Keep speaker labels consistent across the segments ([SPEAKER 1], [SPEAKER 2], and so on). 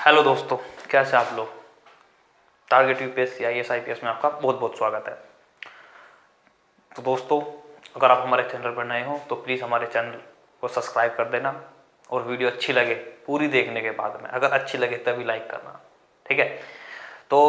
[SPEAKER 1] Hello दोस्तों, कैसे आप लोग। टारगेट यूपीएससी आईएएस आईपीएस में आपका बहुत बहुत स्वागत है। तो दोस्तों, अगर आप हमारे चैनल पर नए हो तो प्लीज़ हमारे चैनल को सब्सक्राइब कर देना और वीडियो अच्छी लगे पूरी देखने के बाद में अगर अच्छी लगे तभी लाइक करना, ठीक है। तो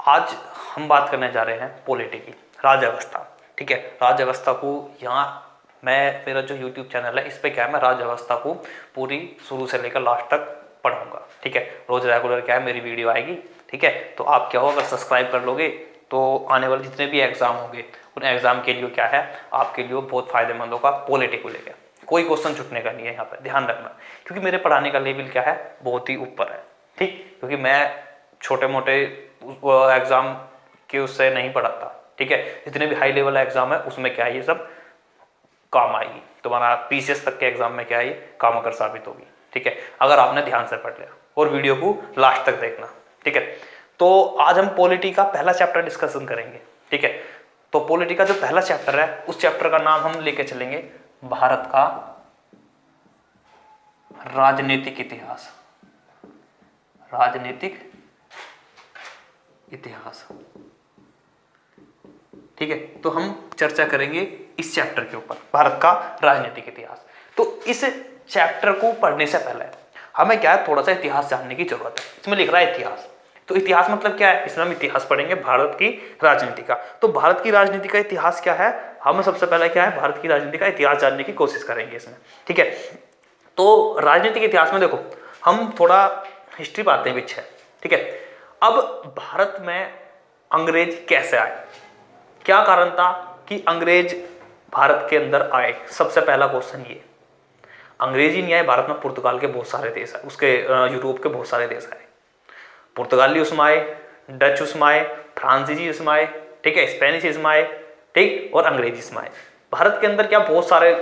[SPEAKER 1] आज हम बात करने जा रहे हैं पॉलिटी की, राजव्यवस्था, ठीक है। राजव्यवस्था को यहाँ मेरा जो यूट्यूब चैनल है इस पर क्या है, मैं राजव्यवस्था को पूरी शुरू से लेकर लास्ट तक पढ़ाऊंगा, ठीक है। रोज रेगुलर क्या है मेरी वीडियो आएगी, ठीक है। तो आप क्या हो, अगर सब्सक्राइब कर लोगे तो आने वाले जितने भी एग्जाम होंगे उन एग्जाम के लिए क्या है आपके लिए बहुत फायदेमंद होगा। पॉलिटी को लेकर कोई क्वेश्चन छूटने का नहीं है यहाँ पर, ध्यान रखना, क्योंकि मेरे पढ़ाने का लेवल क्या है बहुत ही ऊपर है, ठीक। क्योंकि मैं छोटे मोटे एग्जाम के उससे नहीं पढ़ाता, ठीक है। जितने भी हाई लेवल एग्जाम है उसमें क्या है ये सब काम आएगी। तुम्हारा पीसीएस तक के एग्जाम में क्या है ये काम अगर साबित होगी, ठीक है, अगर आपने ध्यान से पढ़ लिया और वीडियो को लास्ट तक देखना, ठीक है। तो आज हम पॉलिटी का पहला चैप्टर डिस्कशन करेंगे, ठीक है। तो पॉलिटी का जो पहला चैप्टर है उस चैप्टर का नाम हम लेके चलेंगे भारत का राजनीतिक इतिहास। राजनीतिक इतिहास, ठीक है। तो हम चर्चा करेंगे इस चैप्टर के ऊपर, भारत का राजनीतिक इतिहास। तो इस चैप्टर को पढ़ने से पहले हमें क्या है थोड़ा सा इतिहास जानने की जरूरत है। इसमें लिख रहा है इतिहास, तो इतिहास मतलब क्या है, इसमें हम इतिहास पढ़ेंगे भारत की राजनीति का। तो भारत की राजनीति का इतिहास क्या है, हम सबसे पहले क्या है भारत की राजनीति का इतिहास जानने की कोशिश करेंगे इसमें, ठीक है। तो राजनीतिक इतिहास में देखो हम थोड़ा हिस्ट्री पाते हैं पीछे, ठीक है। अब भारत में अंग्रेज कैसे आए, क्या कारण था कि अंग्रेज भारत के अंदर आए। सबसे पहला क्वेश्चन ये, अंग्रेज ही नहीं आए भारत में, पुर्तगाल के बहुत सारे देश है, उसके यूरोप के बहुत सारे देश आए। पुर्तगाली उसमें आए, डच उसमें आए, फ्रांसीसी उसमें आए, ठीक है, स्पेनिश इसमें आए, ठीक, और अंग्रेजी इसमें आए। भारत के अंदर क्या बहुत सारे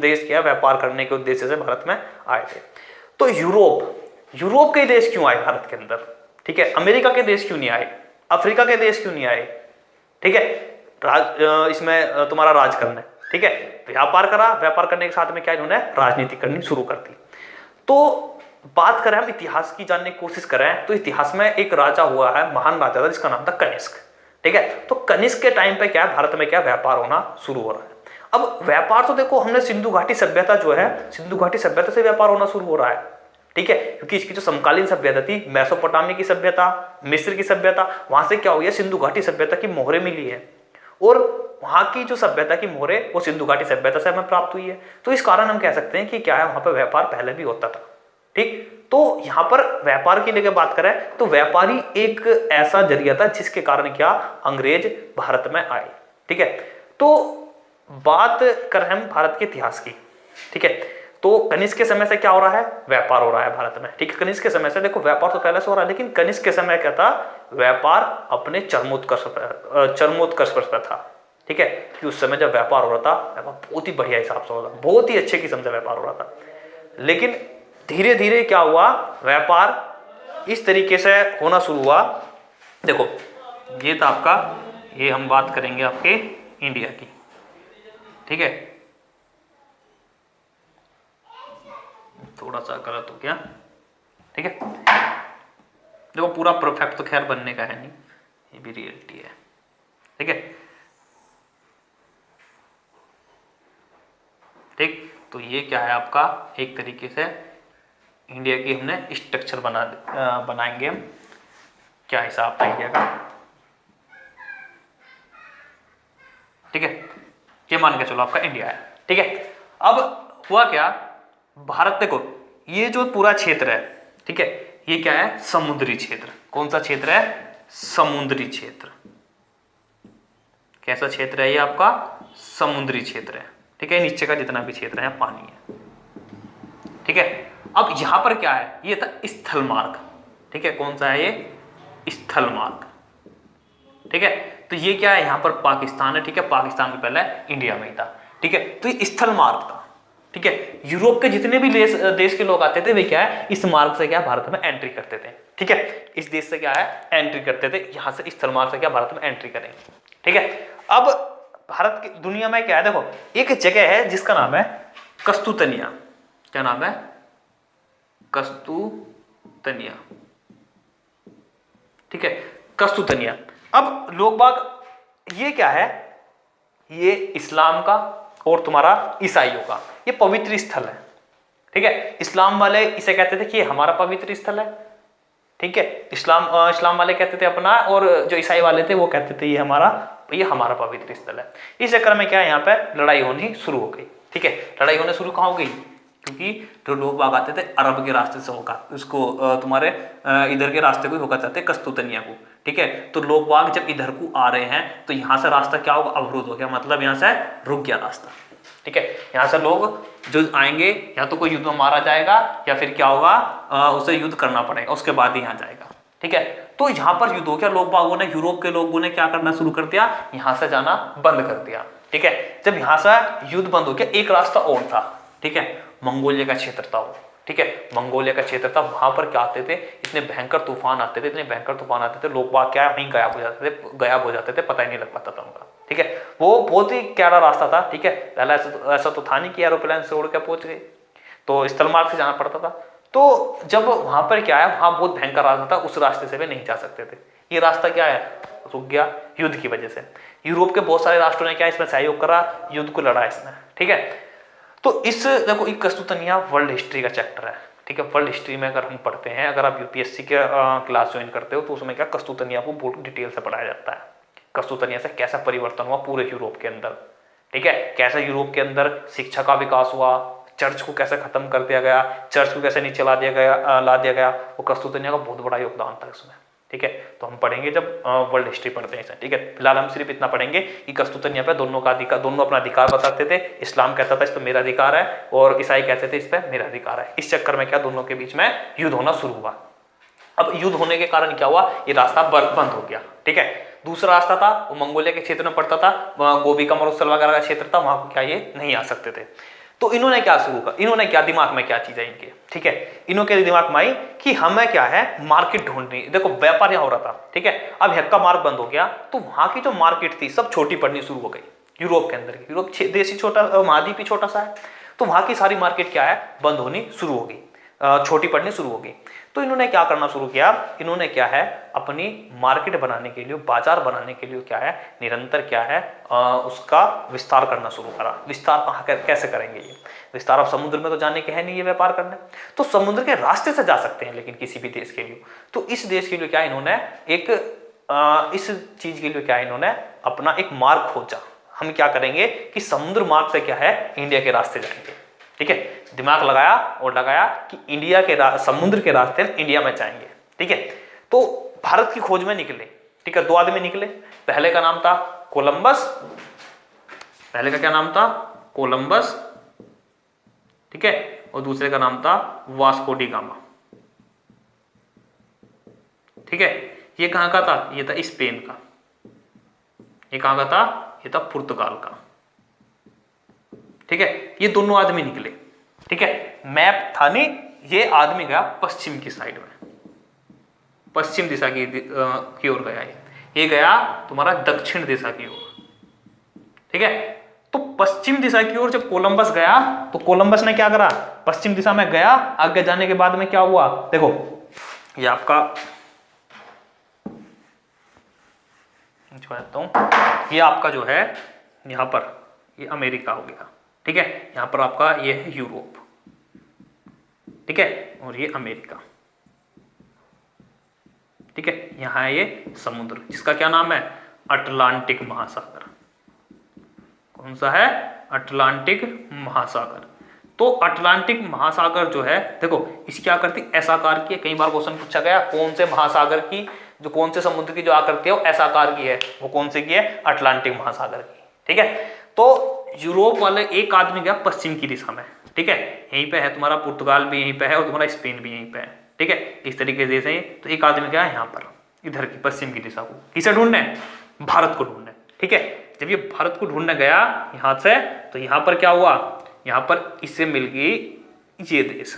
[SPEAKER 1] देश क्या व्यापार करने के उद्देश्य से भारत में आए थे। तो यूरोप के देश क्यों आए भारत के अंदर, ठीक है। अमेरिका के देश क्यों नहीं आए, अफ्रीका के देश क्यों नहीं आए, ठीक है। इसमें तुम्हारा राज करना है, ठीक है। व्यापार करा, व्यापार करने के साथ में क्या इन्होंने राजनीति करनी शुरू कर दी। तो बात करें हम इतिहास की जानने की कोशिश करें तो इतिहास में एक राजा हुआ है, महान राजा था जिसका नाम था कनिष्क, ठीक है। तो कनिष्क के टाइम पे क्या है भारत में क्या व्यापार होना शुरू हो रहा है। अब व्यापार तो देखो हमने सिंधु घाटी सभ्यता जो है, सिंधु घाटी सभ्यता से व्यापार होना शुरू हो रहा है, ठीक है। क्योंकि इसकी जो समकालीन सभ्यता थी, मेसोपोटामिया की सभ्यता, मिस्र की सभ्यता, वहां से क्या हुई है सिंधु घाटी सभ्यता की मोहरें मिली है, और वहां की जो सभ्यता की मोहरें वो सिंधु घाटी सभ्यता से हमें प्राप्त हुई है। तो इस कारण हम कह सकते हैं कि क्या है वहां पर व्यापार पहले भी होता था, ठीक। तो यहां पर व्यापार की लेकर बात करें तो व्यापारी एक ऐसा जरिया था जिसके कारण क्या अंग्रेज भारत में आए, ठीक है। तो बात करें हम भारत के इतिहास की, ठीक है। तो कनिष्क के समय से क्या हो रहा है, व्यापार हो रहा है भारत में, ठीक है। कनिष्क के समय से देखो व्यापार तो पहले से हो रहा है, लेकिन कनिष्क के समय क्या था, व्यापार अपने चरमोत्कर्ष पर था, ठीक है। कि उस समय जब व्यापार हो रहा था, व्यापार बहुत ही बढ़िया हिसाब से हो रहा था, बहुत ही अच्छे किस्म से व्यापार हो रहा था। लेकिन धीरे धीरे क्या हुआ, व्यापार इस तरीके से होना शुरू हुआ। देखो ये था आपका, ये हम बात करेंगे आपके इंडिया की, ठीक है। थोड़ा सा गलत हो गया, ठीक है। देखो पूरा परफेक्ट तो खैर बनने का है नहीं, ये भी रियलिटी है, ठीक है, ठीक। तो ये क्या है आपका एक तरीके से इंडिया की हमने स्ट्रक्चर बनाएंगे हम, क्या हिसाब था इंडिया का, ठीक है। ये मान के चलो आपका इंडिया है, ठीक है। अब हुआ क्या, भारत देखो ये जो पूरा क्षेत्र है, ठीक है, ये क्या है समुद्री क्षेत्र। कौन सा क्षेत्र है, समुद्री क्षेत्र। कैसा क्षेत्र है ये आपका, समुद्री क्षेत्र है, ठीक है। नीचे का जितना भी क्षेत्र है पानी है, ठीक है। अब यहां पर क्या है, ये था स्थल मार्ग, ठीक है। कौन सा है ये, स्थल मार्ग, ठीक है। तो ये क्या है, यहां पर पाकिस्तान है, ठीक है। पाकिस्तान के पहले इंडिया में ही था, ठीक है। तो ये स्थल मार्ग था, ठीक है। यूरोप के जितने भी देश के लोग आते थे वे क्या है इस मार्ग से क्या भारत में एंट्री करते थे, ठीक है। इस देश से क्या है एंट्री करते थे, यहां से स्थल मार्ग से क्या भारत में एंट्री करेंगे, ठीक है। अब भारत की दुनिया में क्या है, देखो एक जगह है जिसका नाम है कस्तूतनिया। क्या नाम है, कस्तूतनिया, कस्तुतनिया, ठीक है, कस्तुतनिया। अब लोग बाग ये क्या है, ये इस्लाम का और तुम्हारा ईसाइयों का ये पवित्र स्थल है, ठीक है। इस्लाम वाले इसे कहते थे कि ये हमारा पवित्र स्थल है, ठीक है। इस्लाम वाले कहते थे अपना, और जो ईसाई वाले थे वो कहते थे ये हमारा पवित्र स्थल है। इस चक्कर में क्या है, यहाँ पे लड़ाई होनी शुरू हो गई, ठीक है। लड़ाई होने शुरू कहाँ हो गई, क्योंकि जो लोग बाग आते थे अरब के रास्ते से होकर उसको तुम्हारे इधर के रास्ते को होकर जाते कस्तुतनिया को, ठीक है। तो लोग बाग जब इधर को आ रहे हैं तो यहाँ से रास्ता क्या होगा, अवरुद्ध हो गया, मतलब यहाँ से रुक गया रास्ता, ठीक है। यहाँ से लोग जो आएंगे या तो कोई युद्ध में मारा जाएगा या फिर क्या होगा, उसे युद्ध करना पड़ेगा, उसके बाद ही यहाँ जाएगा, ठीक है। तो यहाँ पर युद्ध हो गया, लोग बागों ने, यूरोप के लोगों ने क्या करना शुरू कर दिया, यहाँ से जाना बंद कर दिया, ठीक है। जब यहाँ से युद्ध बंद हो गया, एक रास्ता और था, ठीक है, मंगोलिया का क्षेत्र था वो, ठीक है, मंगोलिया का क्षेत्र था। वहां पर क्या आते थे, इतने भयंकर तूफान आते थे, इतने भयंकर तूफान आते थे, लोग बाग क्या वहीं गायब हो जाते थे, पता ही नहीं लग पाता था उनका, ठीक है। वो बहुत ही प्यारा रास्ता था, ठीक है। पहले ऐसा तो था नहीं कि एरोप्लेन से उड़ के पहुंच गए, तो स्थल मार्ग से जाना पड़ता था। तो जब वहां पर क्या है, वहां बहुत भयंकर रास्ता था, उस रास्ते से भी नहीं जा सकते थे। ये रास्ता क्या है, रुक गया युद्ध की वजह से। यूरोप के बहुत सारे राष्ट्रों ने क्या इसमें सहयोग करा, युद्ध को लड़ा इसमें, ठीक है। तो इस देखो, एक कस्तुतनिया वर्ल्ड हिस्ट्री का चैप्टर है, ठीक है। वर्ल्ड हिस्ट्री में अगर हम पढ़ते हैं, अगर आप यूपीएससी के क्लास ज्वाइन करते हो तो उसमें क्या कस्तुतनिया को बहुत डिटेल से पढ़ाया जाता है। कस्तुतनिया से कैसा परिवर्तन हुआ पूरे यूरोप के अंदर, ठीक है, कैसे यूरोप के अंदर शिक्षा का विकास हुआ, चर्च को कैसे खत्म कर दिया गया, चर्च को कैसे नीचे ला दिया गया, वो कस्तुतनिया का बहुत बड़ा योगदान था इसमें, ठीक है। तो हम पढ़ेंगे जब वर्ल्ड हिस्ट्री पढ़ते हैं, ठीक है। फिलहाल हम सिर्फ इतना पढ़ेंगे कि कस्तुतनिया पे दोनों अपना अधिकार बताते थे। इस्लाम कहता था इस पर मेरा अधिकार है, और ईसाई कहते थे इस पर मेरा अधिकार है। इस चक्कर में क्या दोनों के बीच में युद्ध होना शुरू हुआ। अब युद्ध होने के कारण क्या हुआ, ये रास्ता बंद हो गया, ठीक है। दूसरा रास्ता था वो मंगोलिया के क्षेत्र में पड़ता था, गोबी का मरुस्थल वगैरह का क्षेत्र था, वहां को क्या ये नहीं आ सकते थे। तो इन्होंने क्या शुरू किया, इन्होंने क्या दिमाग में क्या चीज है इनके, ठीक है, इन्होंने दिमाग में आई कि हमें क्या है मार्केट ढूंढनी। देखो व्यापार यहाँ हो रहा था, ठीक है। अब हक्का मार्ग बंद हो गया तो वहां की जो मार्केट थी सब छोटी पड़नी शुरू हो गई यूरोप के अंदर। यूरोप देश ही छोटा, महाद्वीप ही छोटा सा है, तो वहां की सारी मार्केट क्या है बंद होनी शुरू होगी, छोटी पड़नी शुरू होगी। तो इन्होंने क्या करना शुरू किया, इन्होंने क्या है अपनी मार्केट बनाने के लिए, बाजार बनाने के लिए क्या है निरंतर क्या है उसका विस्तार करना शुरू करा। विस्तार कहाँ कैसे करेंगे ये विस्तार, अब समुद्र में तो जाने के है नहीं ये व्यापार करने, तो समुद्र के रास्ते से जा सकते हैं लेकिन किसी भी देश के लिए। तो इस देश के लिए क्या इन्होंने इस चीज के लिए क्या इन्होंने अपना एक मार्ग खोजा। हम क्या करेंगे कि समुद्र मार्ग से क्या है इंडिया के रास्ते जाएंगे, ठीक है। दिमाग लगाया कि इंडिया के समुद्र के रास्ते इंडिया में जाएंगे, ठीक है। तो भारत की खोज में निकले, ठीक है, दो आदमी निकले। पहले का नाम था कोलंबस, पहले का क्या नाम था कोलंबस, ठीक है, और दूसरे का नाम था वास्को डी गामा, ठीक है। ये कहां का था, ये था स्पेन का। ये कहां का था, ये था पुर्तगाल का, ठीक है। ये दोनों आदमी निकले, ठीक है। मैप था नहीं, ये आदमी गया पश्चिम की साइड में, पश्चिम दिशा की ओर गया। ये गया तुम्हारा दक्षिण दिशा की ओर, ठीक है। तो पश्चिम दिशा की ओर जब कोलंबस गया तो कोलंबस ने क्या करा, पश्चिम दिशा में गया। आगे जाने के बाद में क्या हुआ, देखो ये आपका ये आपका जो है यहां पर ये अमेरिका हो गया, ठीक है। यहां पर आपका ये है यूरोप, ठीक है, और ये अमेरिका, ठीक है। यहां है ये समुद्र जिसका क्या नाम है अटलांटिक महासागर। कौन सा है, अटलांटिक महासागर। तो अटलांटिक महासागर जो है देखो इसकी आकृति ऐसा आकार की है। कई बार क्वेश्चन पूछा गया कौन से महासागर की, जो कौन से समुद्र की जो आकृति है वो ऐसा आकार की है, वो कौन सी की है, अटलांटिक महासागर की, ठीक है। तो यूरोप वाले एक आदमी गया पश्चिम की दिशा में, ठीक है। यहीं पे है तुम्हारा पुर्तगाल भी यहीं पे है और तुम्हारा स्पेन भी यहीं पे है, ठीक है। इस तरीके से तो एक आदमी गया यहाँ पर इधर की पश्चिम की दिशा को, किसे ढूंढने, भारत को ढूंढने, ठीक है। जब ये भारत को ढूंढने गया यहाँ से, तो यहाँ पर क्या हुआ, यहाँ पर इससे मिल गई ये देश,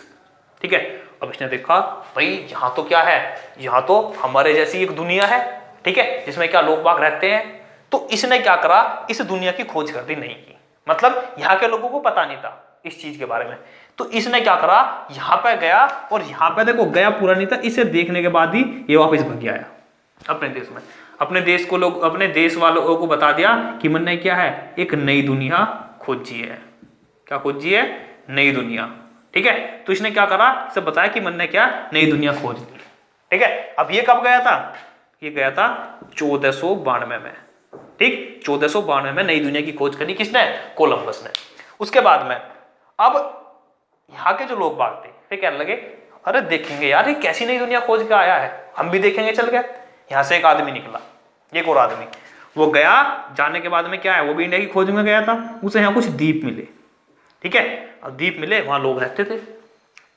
[SPEAKER 1] ठीक है। अब इसने देखा भाई यहाँ तो क्या है, यहाँ तो हमारे जैसी एक दुनिया है, ठीक है, जिसमें क्या लोग बाग रहते हैं। तो इसने क्या करा, इस दुनिया की खोज कर दी, नहीं की, मतलब यहाँ के लोगों को पता नहीं था इस चीज के बारे में। तो इसने क्या करा, यहां पे गया और यहां पे देखो गया पूरा नहीं था, इसे देखने के बाद ही ये वापस भाग गया अपने देश में। अपने देश को लोग, अपने देश वालों को बता दिया कि मैंने क्या है, एक नई दुनिया खोजी है। क्या खोजी है? नई दुनिया। ठीक है, तो इसने क्या करा, इसे बताया कि मैंने क्या, नई दुनिया खोज ली। ठीक है, अब ये कब गया था? ये गया था 1492 में। ठीक, 1492 में नई दुनिया की खोज करी किसने? कोलंबस ने। उसके बाद में अब यहाँ के जो लोग बाग थे फिर कहने लगे, अरे देखेंगे यार ये कैसी नई दुनिया खोज के आया है, हम भी देखेंगे। चल गए, यहाँ से एक आदमी निकला, एक और आदमी, वो गया, जाने के बाद में क्या है, वो भी इंडिया की खोज में गया था। उसे यहाँ कुछ द्वीप मिले। ठीक है, अब द्वीप मिले, वहां लोग रहते थे।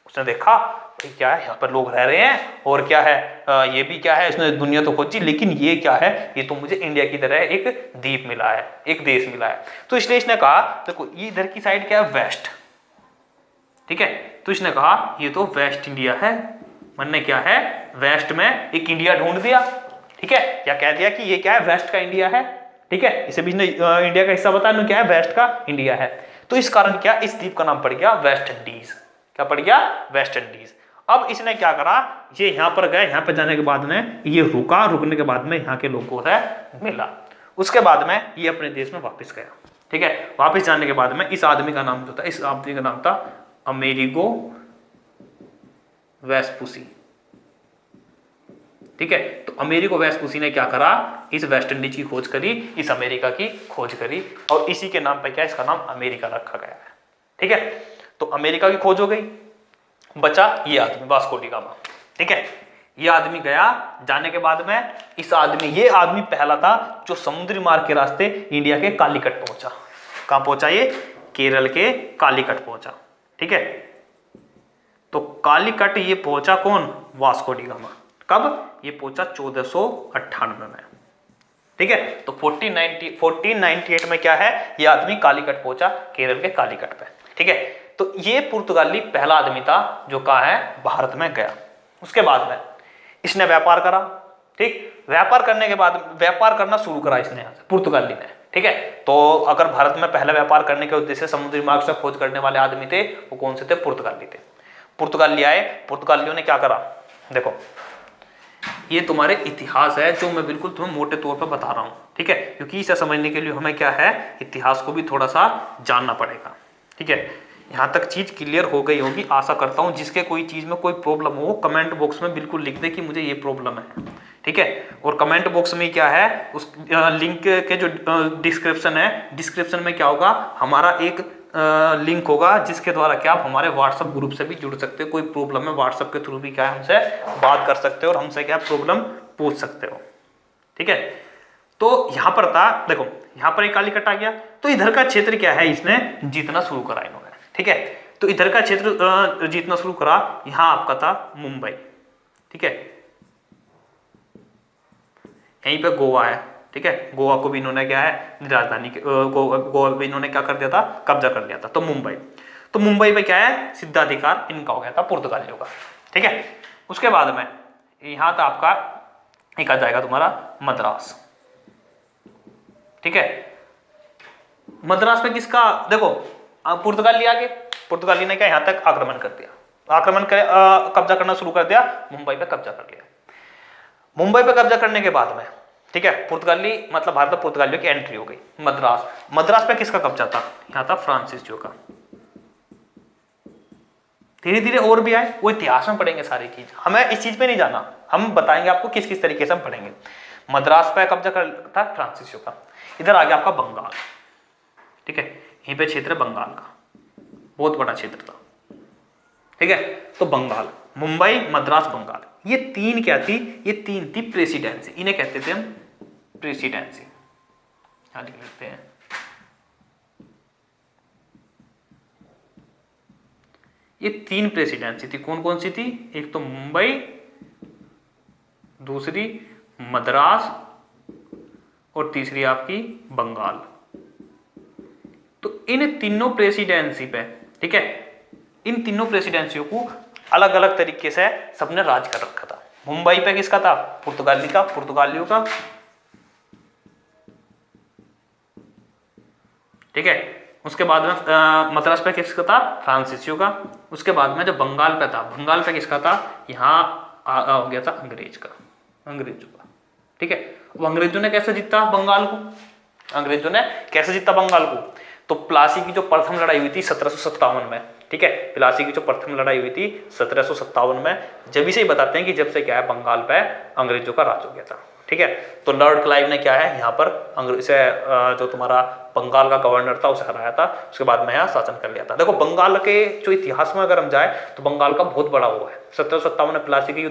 [SPEAKER 1] उसने देखा क्या है, यहाँ पर लोग रह रहे हैं, और क्या है, ये भी क्या है, इसने दुनिया तो खोजी, लेकिन ये क्या है, ये तो मुझे इंडिया की तरह एक द्वीप मिला है, एक देश मिला है। तो इसलिए इसने कहा देखो ये इधर की साइड क्या है, वेस्ट। ठीक है, तो इसने कहा ये तो वेस्ट इंडिया है। मैंने क्या है, वेस्ट में एक इंडिया ढूंढ दिया। ठीक है, या कह दिया कि ये क्या है, वेस्ट का इंडिया है। ठीक है, इसे भी इंडिया का हिस्सा बताया, क्या है, वेस्ट का इंडिया है। तो इस कारण क्या, इस द्वीप का नाम पड़ गया वेस्ट इंडीज। क्या पड़ गया? West Indies. अब इसने क्या करा, ये यहां पर गए, यहां पर जाने के बाद में ये रुका, रुकने के बाद में यहाँ के लोगों से मिला। उसके बाद में ये अपने देश में वापस गया। ठीक है, वापस जाने के बाद में इस आदमी का नाम जो था, इस आदमी का नाम था अमेरिगो वेस्पुसी। ठीक है, तो अमेरिगो वेस्पुसी ने क्या करा, इस वेस्ट इंडीज की खोज करी, इस अमेरिका की खोज करी, और इसी के नाम पे क्या, इसका नाम अमेरिका रखा गया है। ठीक है, तो अमेरिका की खोज हो गई, बचा ये आदमी वास्को डी गामा। ठीक है, ये आदमी गया, जाने के बाद में ये आदमी पहला था जो समुद्री मार्ग के रास्ते इंडिया के कालीकट पहुंचा। कहां पहुंचा ये? केरल के कालीकट पहुंचा। ठीक है, तो कालीकट ये पहुंचा कौन? Vasco D gamma. कब? ये पहुंचा 1498 में। ठीक है, तो 1498 में क्या है, ये आदमी कालीकट पहुंचा, केरल के कालीकट पे। ठीक है, तो ये पुर्तगाली पहला आदमी था जो कहा है, भारत में गया। उसके बाद में इसने व्यापार करा। ठीक, व्यापार करने के बाद व्यापार करना शुरू करा इसने यहाँ से, पुर्तगाली ने। ठीक है, तो अगर भारत में पहला व्यापार करने के उद्देश्य से समुद्री मार्ग से खोज करने वाले आदमी थे, वो कौन से थे? पुर्तगाली थे। पुर्तगाली आए, पुर्तगालियों ने क्या करा, देखो ये तुम्हारे इतिहास है जो मैं बिल्कुल तुम्हें मोटे तौर पर बता रहा हूं। ठीक है, क्योंकि इसे समझने के लिए हमें क्या है, इतिहास को भी थोड़ा सा जानना पड़ेगा। ठीक है, यहाँ तक चीज क्लियर हो गई होगी आशा करता हूँ। जिसके कोई चीज में कोई प्रॉब्लम हो, कमेंट बॉक्स में बिल्कुल लिख दे कि मुझे ये प्रॉब्लम है। ठीक है, और कमेंट बॉक्स में क्या है, उस लिंक के जो डिस्क्रिप्शन है, डिस्क्रिप्शन में क्या होगा, हमारा एक लिंक होगा जिसके द्वारा क्या आप हमारे व्हाट्सएप ग्रुप से भी जुड़ सकते हो। कोई प्रॉब्लम है, व्हाट्सएप के थ्रू भी क्या है हमसे बात कर सकते हो और हमसे क्या प्रॉब्लम पूछ सकते हो। ठीक है, तो यहां पर था, देखो यहां पर एक कालीकट आ गया, तो इधर का क्षेत्र क्या है, इसने जीतना शुरू करा इन्होंने। ठीक है, तो इधर का क्षेत्र जीतना शुरू करा, यहां आपका था मुंबई। ठीक है, यहीं पे गोवा है। ठीक है, गोवा को भी इन्होंने क्या है, राजधानी गोवा भी इन्होंने क्या कर दिया था, कब्जा कर लिया था। तो मुंबई पे क्या है, सिद्धाधिकार इनका हो गया था, पुर्तगालियों का। ठीक है, उसके बाद में यहां था आपका एक आ जाएगा तुम्हारा मद्रास। ठीक है, मद्रास में किसका, देखो पुर्तगाली आगे, पुर्तगाली ने क्या यहां तक आक्रमण कर दिया, कब्जा करना शुरू कर दिया, मुंबई पे कब्जा कर लिया। मुंबई पे कब्जा करने के बाद में ठीक है, पुर्तगाली मतलब भारत में पुर्तगालियों की एंट्री हो गई। मद्रास पे किसका कब्जा था, यहां था फ्रांसिस जो का। धीरे धीरे और भी आए, वो इतिहास में पढ़ेंगे सारी चीज, हमें इस चीज पे नहीं जाना, हम बताएंगे आपको किस किस तरीके से हम पढ़ेंगे। मद्रास पे कब्जा कर था फ्रांसिस जो का। इधर आ गया आपका बंगाल। ठीक है, यहीं पे क्षेत्र बंगाल का, बहुत बड़ा क्षेत्र था। ठीक है, तो बंगाल, मुंबई, मद्रास, बंगाल, ये तीन क्या थी, ये तीन थी प्रेसिडेंसी। इन्हें कहते थे हम प्रेसिडेंसी, यहां लिख लेते हैं। ये तीन प्रेसिडेंसी थी, कौन कौन सी थी, एक तो मुंबई, दूसरी मद्रास और तीसरी आपकी बंगाल। तो इन तीनों प्रेसिडेंसी पे, ठीक है, इन तीनों प्रेसिडेंसियों को अलग अलग तरीके से सबने राज कर रखा था। मुंबई पे किसका था, पुर्तगालियों का। ठीक है, उसके बाद में मद्रास पे किसका था, फ्रांसीसियों का। उसके बाद में जो बंगाल पे था, बंगाल पे किसका था, यहाँ हो गया था अंग्रेज का, अंग्रेजों का। ठीक है, वो अंग्रेजों ने कैसे जीता बंगाल को, अंग्रेजों ने कैसे जीता बंगाल को, तो प्लासी की जो प्रथम लड़ाई हुई थी 1757 में। ठीक है, प्लासी की जो प्रथम लड़ाई हुई थी 1757 में, जब से ही बताते हैं कि जब से क्या है बंगाल पे अंग्रेजों का राज हो गया था। ठीक है, तो लॉर्ड क्लाइव ने क्या है यहाँ पर अंग्रेज से जो तुम्हारा बंगाल का गवर्नर था उसे हराया था, उसके बाद में यहाँ शासन कर लिया था। देखो बंगाल के जो इतिहास में अगर हम जाए तो बंगाल का बहुत बड़ा वो है। 1757 में प्लासी की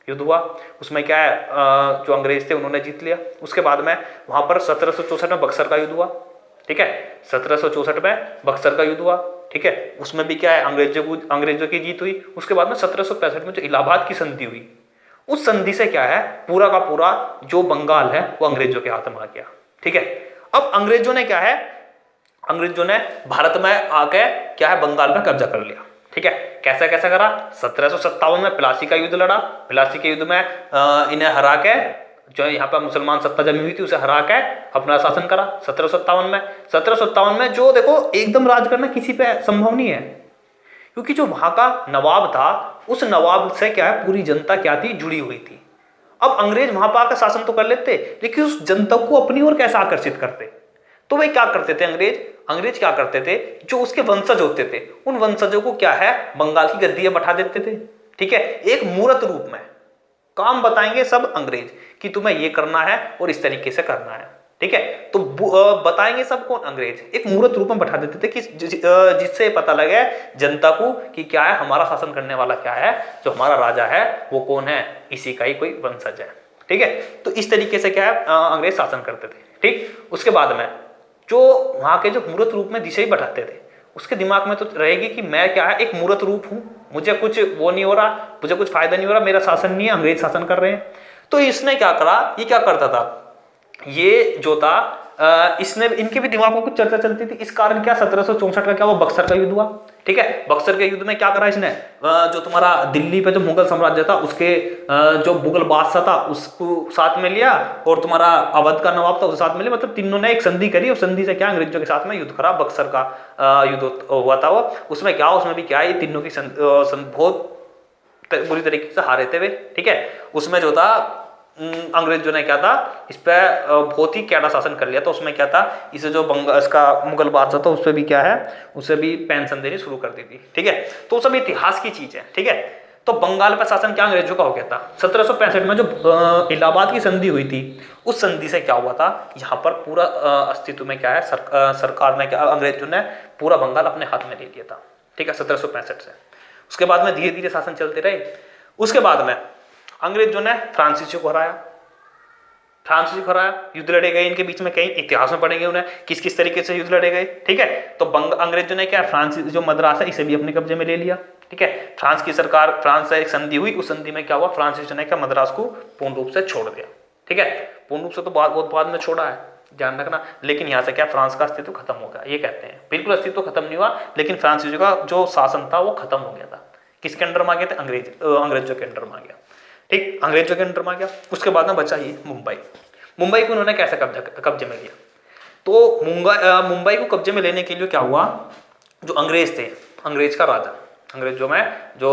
[SPEAKER 1] युद्ध हुआ, उसमें क्या है जो अंग्रेज थे उन्होंने जीत लिया। उसके बाद में वहां पर 1764 में बक्सर का युद्ध हुआ। ठीक है, 1764 में बक्सर का युद्ध हुआ। ठीक है, उसमें भी क्या है अंग्रेजों की जीत हुई। उसके बाद में 1765 में जो इलाहाबाद की संधि हुई, उस संधि से क्या है पूरा का पूरा जो बंगाल है वो अंग्रेजों के हाथ में आ गया। ठीक है, अब अंग्रेजों ने क्या है, अंग्रेजों ने भारत में आके क्या है बंगाल पर कब्जा कर लिया। ठीक है, कैसा कैसा करा, 1757 में प्लासी का युद्ध लड़ा, प्लासी के युद्ध में इन्हें हरा के जो यहाँ पर मुसलमान सत्ता जमी हुई थी उसे हरा के अपना शासन करा 1757 में जो देखो एकदम राज करना किसी पे संभव नहीं है, क्योंकि जो वहां का नवाब था उस नवाब से क्या है पूरी जनता क्या थी जुड़ी हुई थी। अब अंग्रेज वहां पर आकर शासन तो कर लेते, लेकिन उस जनता को अपनी ओर कैसे आकर्षित करते, तो वे क्या करते थे अंग्रेज क्या करते थे, जो उसके वंशज होते थे उन वंशजों को क्या है बंगाल की गद्दी पर बैठा देते थे। ठीक है, एक मूर्त रूप में काम बताएंगे सब अंग्रेज कि तुम्हें ये करना है और इस तरीके से करना है। ठीक है, तो बताएंगे सब कौन, अंग्रेज एक मूर्त रूप में बैठा देते थे कि जिससे पता लगे जनता को कि क्या है हमारा शासन करने वाला क्या है, जो हमारा राजा है वो कौन है, इसी का ही कोई वंशज है। ठीक है, तो इस तरीके से क्या है अंग्रेज शासन करते थे। ठीक, उसके बाद में जो वहां के जो मूर्त रूप में दिशा ही बैठाते थे उसके दिमाग में तो रहेगी कि मैं क्या है एक मूर्त रूप हूं, मुझे कुछ वो नहीं हो रहा, मुझे कुछ फायदा नहीं हो रहा, मेरा शासन नहीं है, अंग्रेज शासन कर रहे हैं। तो इसने क्या करा, ये क्या करता था, ये जो था इसने इनके भी दिमागों को चर्चा चलती थी। इस कारण क्या 1764 का क्या हुआ, बक्सर का युद्ध हुआ। ठीक है, बक्सर के युद्ध में क्या करा इसने, जो तुम्हारा दिल्ली पे जो मुगल साम्राज्य था उसके जो मुगल बादशाह था उसको साथ में लिया और तुम्हारा अवध का नवाब था उसके साथ में लिया, मतलब तीनों ने एक संधि करी और संधि से क्या अंग्रेजों के साथ में युद्ध करा। बक्सर का युद्ध हुआ था वो, उसमें क्या उसमें भी क्या है ये तीनों की बहुत बुरी तरीके से हारे थे वे। ठीक है, उसमें जो था अंग्रेजों ने क्या था इस पर बहुत ही कैड़ा शासन कर लिया था। उसमें क्या था, इसे जो इसका मुगल बादशाह था उस पर भी क्या है उसे भी पेंशन देनी शुरू कर दी थी। ठीक है, तो सब इतिहास की चीज है। ठीक है, तो बंगाल पर शासन क्या अंग्रेजों का हो गया था। 1765 में जो इलाहाबाद की संधि हुई थी उस संधि से क्या हुआ था, यहाँ पर पूरा अस्तित्व में क्या है सरकार ने क्या अंग्रेजों ने पूरा बंगाल अपने हाथ में ले लिया था। ठीक है, 1765 से उसके बाद में धीरे धीरे शासन चलते रहे। उसके बाद में अंग्रेजों ने फ्रांसीसियों को हराया, युद्ध लड़े गए इनके बीच में, कहीं इतिहास में पढ़ेंगे उन्हें किस किस तरीके से युद्ध लड़े गए। ठीक है, तो अंग्रेजों ने क्या फ्रांस जो मद्रास है इसे भी अपने कब्जे में ले लिया। ठीक है, फ्रांस की सरकार, फ्रांस से एक संधि हुई, उस संधि में क्या हुआ फ्रांसीसियों ने क्या मद्रास को पूर्ण रूप से छोड़ दिया। ठीक है, पूर्ण रूप से तो बहुत बाद में छोड़ा है, ध्यान रखना, लेकिन यहाँ से क्या फ्रांस का अस्तित्व खत्म हो गया, ये कहते हैं। बिल्कुल अस्तित्व खत्म नहीं हुआ, लेकिन फ्रांसीसियों का जो शासन था वो खत्म हो गया था। किसके अंडर में आ गया था, अंग्रेजों के अंडर में आ गया। ठीक, अंग्रेजों के अंडर में आ गया। उसके बाद में बचा ये मुंबई को उन्होंने कैसे कब्जे में लिया, तो मुंबई को कब्जे में लेने के लिए क्या हुआ, जो अंग्रेज थे, अंग्रेज का राजा, अंग्रेजों में जो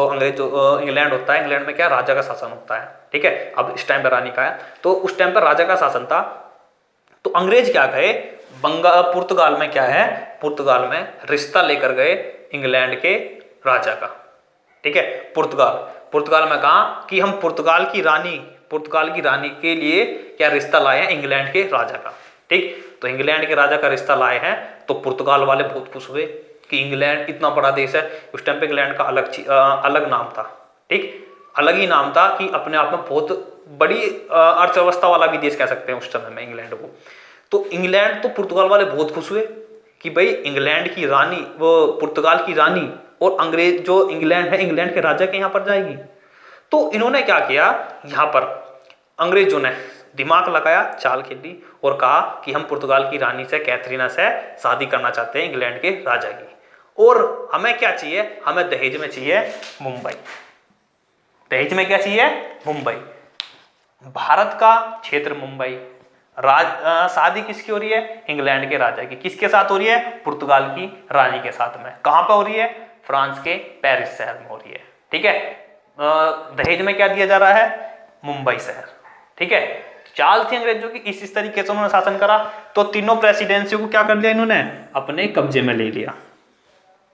[SPEAKER 1] इंग्लैंड होता है, इंग्लैंड में क्या राजा का शासन होता है। ठीक है, अब इस टाइम पर रानी का है, तो उस टाइम पर राजा का शासन था। तो अंग्रेज क्या गए पुर्तगाल में क्या है, पुर्तगाल में रिश्ता लेकर गए इंग्लैंड के राजा का। ठीक है, पुर्तगाल में कहा कि हम पुर्तगाल की रानी के लिए क्या रिश्ता लाए हैं इंग्लैंड के राजा का। ठीक, तो इंग्लैंड के राजा का रिश्ता लाए हैं, तो पुर्तगाल वाले बहुत खुश हुए कि इंग्लैंड इतना बड़ा देश है। उस टाइम पे इंग्लैंड का अलग नाम था। ठीक, अलग ही नाम था कि अपने आप में बहुत बड़ी अर्थव्यवस्था वाला भी देश कह सकते हैं उस समय में इंग्लैंड को। तो इंग्लैंड तो पुर्तगाल वाले बहुत खुश हुए कि भाई इंग्लैंड की रानी, वो पुर्तगाल की रानी और अंग्रेज जो इंग्लैंड है, इंग्लैंड के राजा के यहाँ पर जाएगी। तो इन्होंने क्या किया, यहाँ पर अंग्रेजों ने दिमाग लगाया, चाल खेली और कहा कि हम पुर्तगाल की रानी से, कैथरीना से शादी करना चाहते हैं, इंग्लैंड के राजा की, और हमें क्या चाहिए, हमें दहेज में चाहिए मुंबई। दहेज में क्या चाहिए, मुंबई। भारत का क्षेत्र मुंबई, शादी किसकी हो रही है? इंग्लैंड के राजा की। किसके साथ हो रही है? पुर्तगाल की रानी के साथ में। कहां पर हो रही है? फ्रांस के पेरिस शहर में हो रही है। ठीक है। दहेज में क्या दिया जा रहा है? मुंबई शहर। ठीक है। चाल थी अंग्रेजों की, इस तरीके से उन्होंने शासन करा। तो तीनों प्रेसिडेंसियों को क्या कर लिया इन्होंने? अपने कब्जे में ले लिया।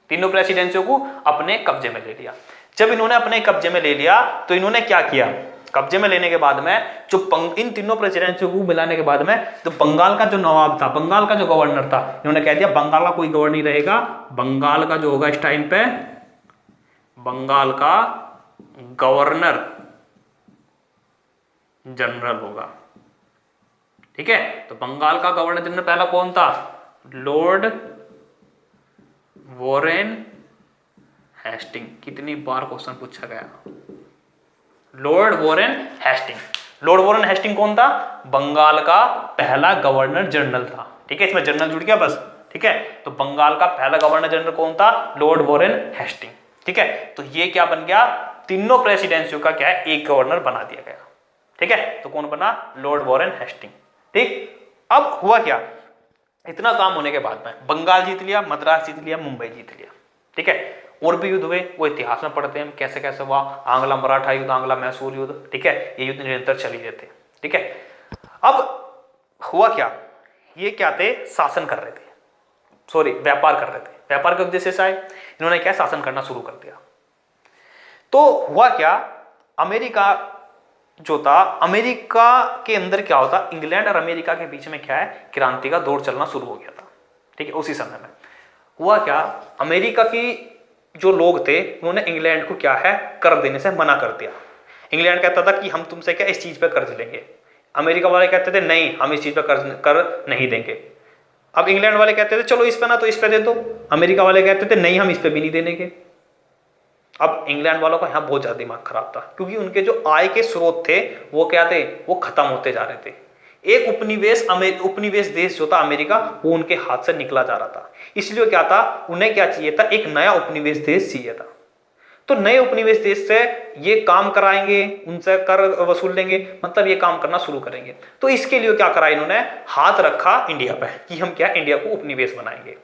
[SPEAKER 1] तीनों प्रेसिडेंसियों को अपने कब्जे में ले लिया। जब इन्होंने अपने कब्जे में ले लिया तो इन्होंने क्या किया? कब्जे में लेने के बाद में जो इन तीनों प्रेसिडेंसियों को मिलाने के बाद में तो बंगाल का जो नवाब था, बंगाल का जो गवर्नर था, इन्होंने कह दिया बंगाल का कोई गवर्नर नहीं रहेगा। बंगाल का जो होगा इस टाइम पे, बंगाल का गवर्नर जनरल होगा। ठीक है। तो बंगाल का गवर्नर जनरल पहला कौन था? Lord Warren Hasting. कितनी बार क्वेश्चन पूछा गया, lord Warren Hasting. Lord Warren Hasting कौन था? बंगाल का पहला गवर्नर जनरल था। ठीक है, इसमें जनरल जुड़ गया बस। ठीक है। तो बंगाल का पहला गवर्नर जनरल कौन था? Lord Warren Hasting. ठीक है। तो ये क्या बन गया? तीनों प्रेसिडेंसियों का क्या है? एक गवर्नर बना दिया गया। ठीक है। तो कौन बना? Lord Warren Hasting. ठीक। अब हुआ क्या? इतना काम होने के बाद में बंगाल जीत लिया, मद्रास जीत लिया, मुंबई जीत लिया। ठीक है। और भी युद्ध हुए, वो इतिहास में पढ़ते हैं कैसे कैसे हुआ। आंग्ला मराठा युद्ध, आंग्ला मैसूर युद्ध। ठीक है। ये युद्ध निरंतर चल ही रहते। ठीक है। अब हुआ क्या? ये क्या थे? शासन कर रहे थे, सॉरी व्यापार कर रहे थे। व्यापार के उद्देश्य से आए, इन्होंने क्या? शासन करना शुरू कर दिया। तो हुआ क्या? अमेरिका जो था, अमेरिका के अंदर क्या होता? इंग्लैंड और अमेरिका के बीच में क्या है? क्रांति का दौर चलना शुरू हो गया था। ठीक है। उसी समय में हुआ क्या? अमेरिका की जो लोग थे उन्होंने इंग्लैंड को क्या है? कर्ज देने से मना कर दिया। इंग्लैंड कहता था कि हम तुमसे क्या इस चीज पे कर्ज लेंगे। अमेरिका वाले कहते थे नहीं, हम इस चीज पे कर्ज नहीं देंगे। अब इंग्लैंड वाले कहते थे चलो इस पे ना तो इस पे दे दो। अमेरिका वाले कहते थे नहीं, हम इस पे भी नहीं देंगे। अब इंग्लैंड वालों का यहाँ बहुत ज्यादा दिमाग खराब था, क्योंकि उनके जो आय के स्रोत थे वो क्या थे? वो खत्म होते जा रहे थे। एक उपनिवेश देश जो था अमेरिका, वो उनके हाथ से निकला जा रहा था। इसलिए क्या था? उन्हें क्या चाहिए था? एक नया उपनिवेश देश चाहिए था। तो नए उपनिवेश देश से ये काम कराएंगे, उनसे कर वसूल लेंगे, मतलब ये काम करना शुरू करेंगे। तो इसके लिए क्या करा इन्होंने? हाथ रखा इंडिया पे कि हम क्या इंडिया को उपनिवेश बनाएंगे।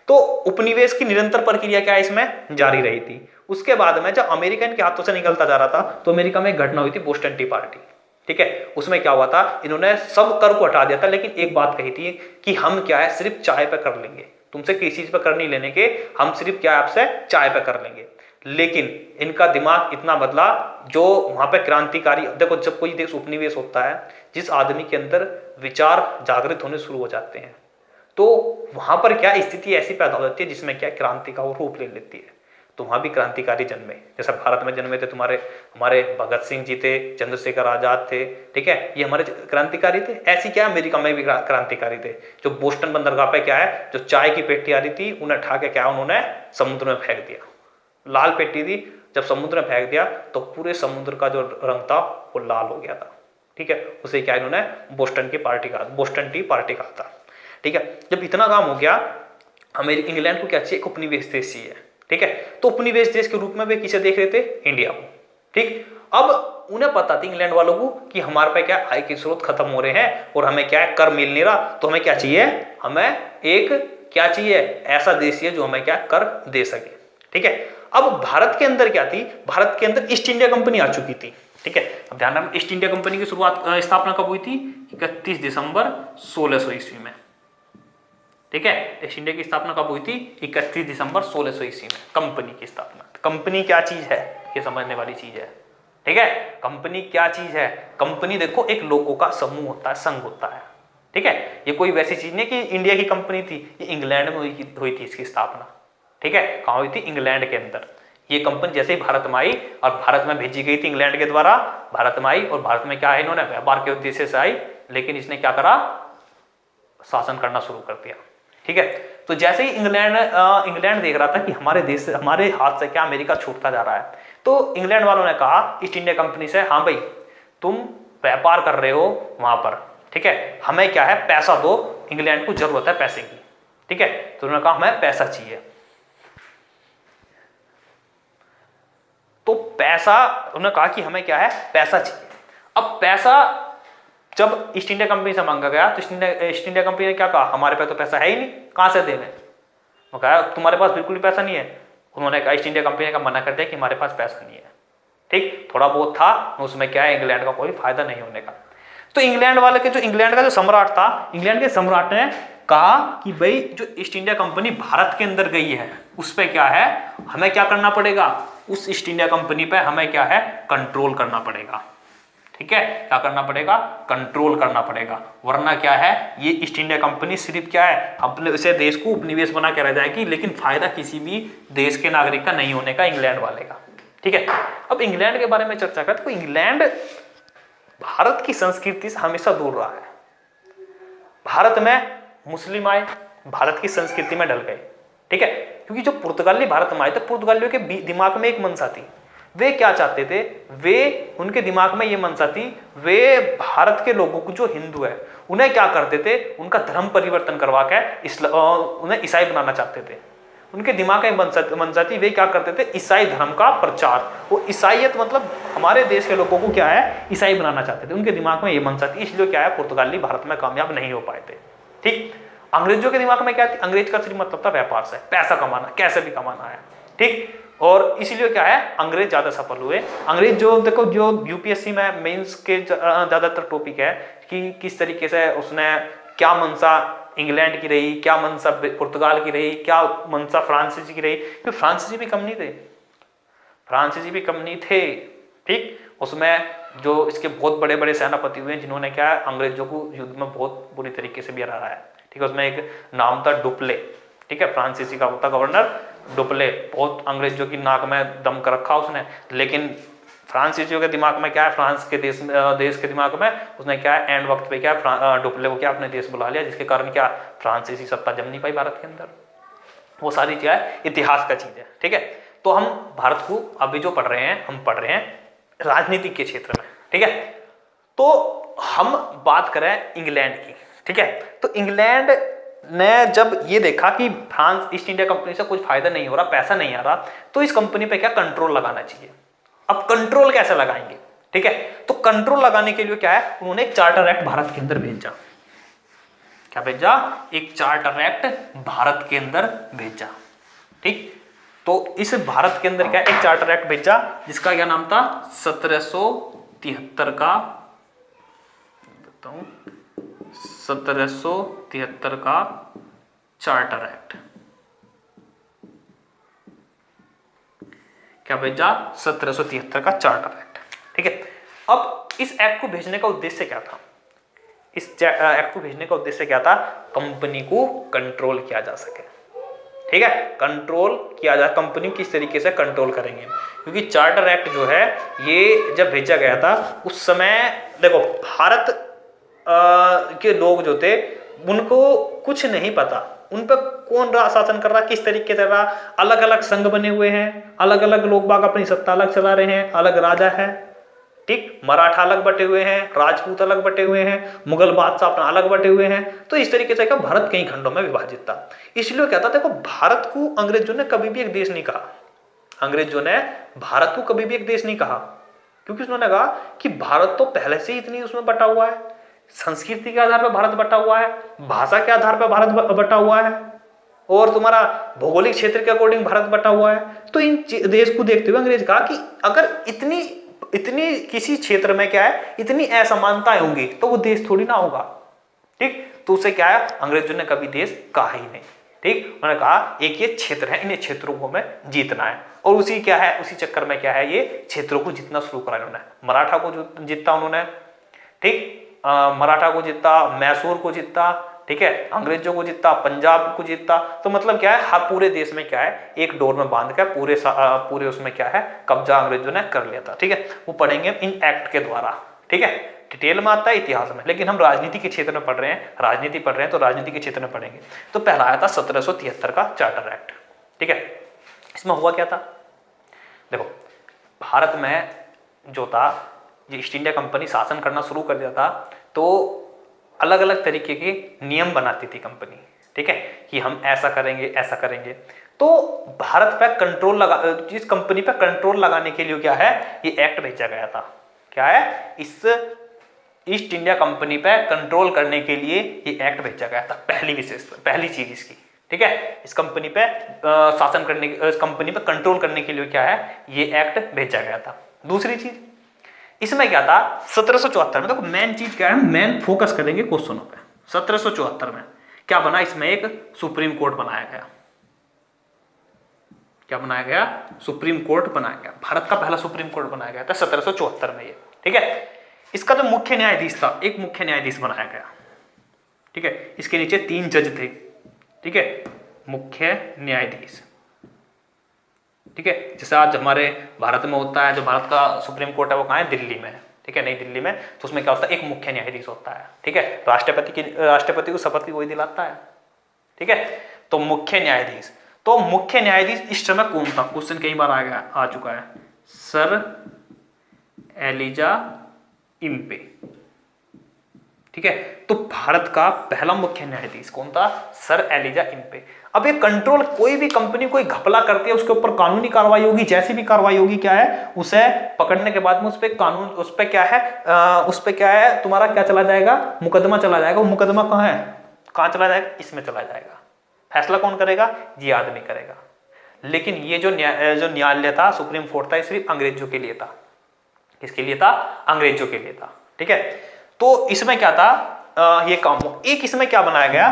[SPEAKER 1] तो उपनिवेश की निरंतर प्रक्रिया क्या इसमें जारी रही थी। उसके बाद में जब अमेरिका इनके हाथों से निकलता जा रहा था तो अमेरिका में एक घटना हुई थी, बोस्टन टी पार्टी। ठीक है। उसमें क्या हुआ था? इन्होंने सब कर को हटा दिया था, लेकिन एक बात कही थी कि हम क्या है? सिर्फ चाय पे कर लेंगे, तुमसे किसी चीज पे कर नहीं लेने के, हम सिर्फ क्या है? आपसे चाय पे कर लेंगे। लेकिन इनका दिमाग इतना बदला, जो वहां पे क्रांतिकारी, देखो जब कोई देश उपनिवेश होता है, जिस आदमी के अंदर विचार जागृत होने शुरू हो जाते हैं तो वहां पर क्या स्थिति ऐसी पैदा हो जाती है जिसमें क्या क्रांति का रूप ले लेती है। तो वहां भी क्रांतिकारी जन्मे, जैसा भारत में जन्मे थे तुम्हारे हमारे भगत सिंह जी थे, चंद्रशेखर आजाद थे। ठीक है। ये हमारे क्रांतिकारी थे। ऐसी क्या अमेरिका में भी क्रांतिकारी थे, जो बोस्टन बंदरगाह पे क्या है? जो चाय की पेटी आ रही थी उन्हें उठा के क्या उन्होंने समुद्र में फेंक दिया। लाल पेटी थी, जब समुद्र में फेंक दिया तो पूरे समुद्र का जो रंग था वो लाल हो गया था। ठीक है। उसे क्या इन्होंने बोस्टन टी पार्टी कहा था। ठीक है। जब इतना काम हो गया, इंग्लैंड को क्या चाहिए? एक उपनिवेश देश चाहिए। ठीक है। तो उपनिवेश देश के रूप में वे किसे देख रहे थे? इंडिया को। ठीक। अब उन्हें पता थी इंग्लैंड वालों को कि हमारे पे क्या आय के स्रोत खत्म हो रहे हैं और हमें क्या है? कर मिल नहीं रहा। तो हमें क्या चाहिए? हमें एक क्या चाहिए? ऐसा देश चाहिए जो हमें क्या कर दे सके। ठीक है। अब भारत के अंदर क्या थी? भारत के अंदर ईस्ट इंडिया कंपनी आ चुकी थी। ठीक है। अब ध्यान रखना, ईस्ट इंडिया कंपनी की स्थापना कब हुई थी? 31 दिसंबर 1600 ईस्वी में। ठीक है। ईस्ट इंडिया की स्थापना कब हुई थी? 31 दिसंबर 1600 ईस्वी में कंपनी की स्थापना। कंपनी क्या चीज है ये समझने वाली चीज है। ठीक है। कंपनी क्या चीज है? कंपनी देखो एक लोगों का समूह होता है, संघ होता है। ठीक है। ये कोई वैसी चीज नहीं कि इंडिया की कंपनी थी, ये इंग्लैंड में हुई थी इसकी स्थापना। ठीक है। कहाँ हुई थी? इंग्लैंड के अंदर। ये कंपनी जैसे ही भारत में आई और भारत में भेजी गई थी इंग्लैंड के द्वारा, भारत में आई और भारत में क्या है? इन्होंने व्यापार के उद्देश्य से आई, लेकिन इसने क्या करा? शासन करना शुरू कर दिया। ठीक है। तो जैसे ही इंग्लैंड देख रहा था कि हमारे देश से, हमारे हाथ से क्या अमेरिका छूटता जा रहा है, तो इंग्लैंड वालों ने कहा ईस्ट इंडिया कंपनी से, हाँ भाई तुम व्यापार कर रहे हो वहां पर, ठीक है, हमें क्या है? पैसा दो, इंग्लैंड को जरूरत है पैसे की। ठीक है। तो उन्होंने कहा हमें पैसा चाहिए। तो पैसा, उन्होंने कहा कि हमें क्या है? पैसा चाहिए। अब पैसा जब ईस्ट इंडिया कंपनी से मांगा गया तो ईस्ट इंडिया कंपनी ने क्या कहा, हमारे पास तो पैसा है ही नहीं, कहाँ से दें। वो कहा तुम्हारे पास बिल्कुल भी पैसा नहीं है। उन्होंने कहा, ईस्ट इंडिया कंपनी का मना कर दिया कि हमारे पास पैसा नहीं है। ठीक, थोड़ा बहुत था, उसमें क्या है, इंग्लैंड का कोई फायदा नहीं होने का। तो इंग्लैंड का जो सम्राट था, इंग्लैंड के सम्राट ने कहा कि भाई जो ईस्ट इंडिया कंपनी भारत के अंदर गई है उस पे क्या है, हमें क्या करना पड़ेगा, उस ईस्ट इंडिया कंपनी पे हमें क्या है, कंट्रोल करना पड़ेगा। ठीक है, क्या करना पड़ेगा, कंट्रोल करना पड़ेगा, वरना क्या है, ये ईस्ट इंडिया कंपनी सिर्फ क्या है, अपने उसे देश को उपनिवेश बना के रह जाएगी, लेकिन फायदा किसी भी देश के नागरिक का नहीं होने का, इंग्लैंड वाले का। ठीक है, अब इंग्लैंड के बारे में चर्चा करते, तो इंग्लैंड भारत की संस्कृति से हमेशा दूर रहा है। भारत में मुस्लिम आए, भारत की संस्कृति में ढल गए। ठीक है, क्योंकि जो पुर्तगाली भारत में आए थे, पुर्तगालियों के दिमाग में एक मंशा थी, वे क्या चाहते थे, वे उनके दिमाग में ये मंशा थी, वे भारत के लोगों को जो हिंदू है उन्हें क्या करते थे, उनका धर्म परिवर्तन करवा के उन्हें ईसाई बनाना चाहते थे। उनके दिमाग में मंशा थी, वे क्या करते थे, ईसाई धर्म का प्रचार, वो ईसाइयत मतलब हमारे देश के लोगों को क्या है, ईसाई बनाना चाहते थे। उनके दिमाग में ये मंशा थी, इसलिए क्या है, पुर्तगाली भारत में कामयाब नहीं हो पाए थे। ठीक, अंग्रेजों के दिमाग में क्या थी, अंग्रेज का सिर्फ मतलब था व्यापार से पैसा कमाना, कैसे भी कमाना है। ठीक, और इसीलिए क्या है, अंग्रेज ज्यादा सफल हुए। अंग्रेज जो देखो, जो यूपीएससी में मेंस के ज्यादातर टॉपिक है कि किस तरीके से उसने क्या मंशा इंग्लैंड की रही, क्या मंशा पुर्तगाल की रही, क्या मंशा फ्रांसीसी की रही, क्योंकि फ्रांसीसी भी कम नहीं थे, फ्रांसीसी भी कम नहीं थे। ठीक, उसमें जो इसके बहुत बड़े बड़े सेनापति हुए जिन्होंने क्या है, अंग्रेजों को युद्ध में बहुत बुरी तरीके से भी हराया है। ठीक है, उसमें एक नाम था डुप्ले। ठीक है, फ्रांसीसी का होता गवर्नर डुप्ले, बहुत अंग्रेजों की नाक में दम कर रखा उसने, लेकिन फ्रांसीसियों के दिमाग में क्या है, फ्रांस के देश के दिमाग में उसने क्या है, एंड वक्त पे क्या डुप्ले को क्या अपने देश बुला लिया, जिसके कारण क्या फ्रांसीसी सत्ता जम नहीं पाई भारत के अंदर। वो सारी क्या है, इतिहास का चीज है। ठीक है, तो हम भारत को अभी जो पढ़ रहे हैं, हम पढ़ रहे हैं राजनीतिक के क्षेत्र में। ठीक है, तो हम बात करें इंग्लैंड की। ठीक है, तो इंग्लैंड ने जब ये देखा कि फ्रांस ईस्ट इंडिया कंपनी से कुछ फायदा नहीं हो रहा, पैसा नहीं आ रहा, तो इस कंपनी पे क्या कंट्रोल लगाना चाहिए। अब कंट्रोल कैसे लगाएंगे। ठीक है, तो कंट्रोल लगाने के लिए क्या है, उन्होंने एक चार्टर एक्ट भारत के अंदर भेजा। क्या भेजा, एक चार्टर एक्ट भारत के अंदर भेजा। ठीक, तो इस भारत के अंदर क्या एक चार्टर एक्ट भेजा, जिसका क्या नाम था, 1773 का, बताऊं, 1773 का चार्टर एक्ट। क्या भेजा, 1773 का चार्टर एक्ट। ठीक है, अब इस एक्ट को भेजने का उद्देश्य क्या था, इस एक्ट को भेजने का उद्देश्य क्या था, कंपनी को कंट्रोल किया जा सके। ठीक है, कंट्रोल किया जाए, कंपनी किस तरीके से कंट्रोल करेंगे, क्योंकि चार्टर एक्ट जो है ये जब भेजा गया था उस समय देखो भारत के लोग जो थे उनको कुछ नहीं पता, उन पर कौन शासन कर रहा, किस तरीके से रहा, अलग अलग संघ बने हुए हैं, अलग अलग लोग बाग अपनी सत्ता अलग चला रहे हैं, अलग राजा है। ठीक, मराठा अलग बटे हुए हैं, राजपूत अलग बटे हुए हैं, मुगल बादशाह अपना अलग बटे हुए हैं। तो इस तरीके से क्या भारत कई खंडों में विभाजित था। इसलिए क्या था, देखो भारत को अंग्रेजों ने कभी भी एक देश नहीं कहा, अंग्रेजों ने भारत को कभी भी एक देश नहीं कहा, क्योंकि उन्होंने कहा कि भारत तो पहले से ही इतनी उसमें बटा हुआ है, संस्कृति के आधार पर भारत बटा हुआ है, भाषा के आधार पर भारत बटा हुआ है, और तुम्हारा भौगोलिक क्षेत्र के अकॉर्डिंग भारत बटा हुआ है। तो इन देश को देखते हुए अंग्रेज कहा कि अगर इतनी किसी क्षेत्र में क्या है, इतनी असमानताएं होंगी तो वो देश थोड़ी ना होगा। ठीक, तो उसे क्या है, अंग्रेजों ने कभी देश कहा ही नहीं। ठीक, उन्होंने कहा एक ये क्षेत्र है, इन क्षेत्रों को हमें जीतना है, और उसी क्या है, उसी चक्कर में क्या है, ये क्षेत्रों को जीतना शुरू करा उन्होंने। मराठा को जीता उन्होंने, ठीक, मराठा को जीता, मैसूर को जीता, ठीक है, अंग्रेजों को जीता, पंजाब को जीता। तो मतलब क्या है, हर पूरे देश में क्या है, एक डोर में बांध कर पूरे उसमें क्या है, कब्जा अंग्रेजों ने कर लिया था। ठीक है, वो पढ़ेंगे इन एक्ट के द्वारा। ठीक है, डिटेल में आता है इतिहास में, लेकिन हम राजनीति के क्षेत्र में पढ़ रहे हैं, राजनीति पढ़ रहे हैं तो राजनीति के क्षेत्र में पढ़ेंगे। तो पहला आया था 1773 का चार्टर एक्ट। ठीक है, इसमें हुआ क्या था, देखो भारत में जो था, ये ईस्ट इंडिया कंपनी शासन करना शुरू कर दिया था, तो अलग अलग तरीके के नियम बनाती थी कंपनी। ठीक है, कि हम ऐसा करेंगे, ऐसा करेंगे। तो भारत पे कंट्रोल इस कंपनी पे कंट्रोल लगाने के लिए क्या है, ये एक्ट भेजा गया था। क्या है, इस ईस्ट इंडिया कंपनी पे कंट्रोल करने के लिए ये एक्ट भेजा गया था। पहली चीज इसकी, ठीक है, इस कंपनी पे शासन करने, इस कंपनी पे कंट्रोल करने के लिए क्या है, ये एक्ट भेजा गया था। दूसरी चीज इसमें क्या था, 1774 में, देखो मेन चीज क्या है, मेन फोकस करेंगे क्वेश्चनों पे। 1774 में क्या बना, इसमें एक सुप्रीम कोर्ट बनाया गया। क्या बनाया गया, सुप्रीम कोर्ट बनाया गया। भारत का पहला सुप्रीम कोर्ट बनाया गया था 1774 में ये, ठीक है। इसका जो मुख्य न्यायाधीश था, एक मुख्य न्यायाधीश बनाया गया, ठीक है। इसके नीचे 3 जज थे, ठीक है, मुख्य न्यायाधीश, ठीक है। जैसे आज हमारे भारत में होता है, जो भारत का सुप्रीम कोर्ट है वो कहाँ है, दिल्ली में, ठीक है, नई दिल्ली में। तो उसमें क्या होता है, एक मुख्य न्यायाधीश होता है, ठीक है। राष्ट्रपति को शपथ भी वही दिलाता है, ठीक है। तो मुख्य न्यायाधीश, तो मुख्य न्यायाधीश इस समय कौन था, क्वेश्चन कई बार आ चुका है, सर एलिजा इम्पे, ठीक है। तो भारत का पहला मुख्य न्यायाधीश कौन था, सर एलिजा इम्पे। अब ये कंट्रोल, कोई भी कंपनी कोई घपला करती है उसके ऊपर कानूनी कार्रवाई होगी, जैसी भी कार्रवाई होगी, क्या है, उसे पकड़ने के बाद में उस पर कानून, उस पर क्या है, तुम्हारा क्या चला जाएगा, मुकदमा चला जाएगा। वो मुकदमा कहाँ है, कहाँ चला जाएगा, इसमें चला जाएगा। फैसला कौन करेगा, ये आदमी करेगा। लेकिन ये जो न्यायालय था, सुप्रीम कोर्ट था, ये सिर्फ अंग्रेजों के लिए था। किसके लिए था, अंग्रेजों के लिए था, ठीक है। तो इसमें क्या था, ये काम, एक इसमें क्या बनाया गया,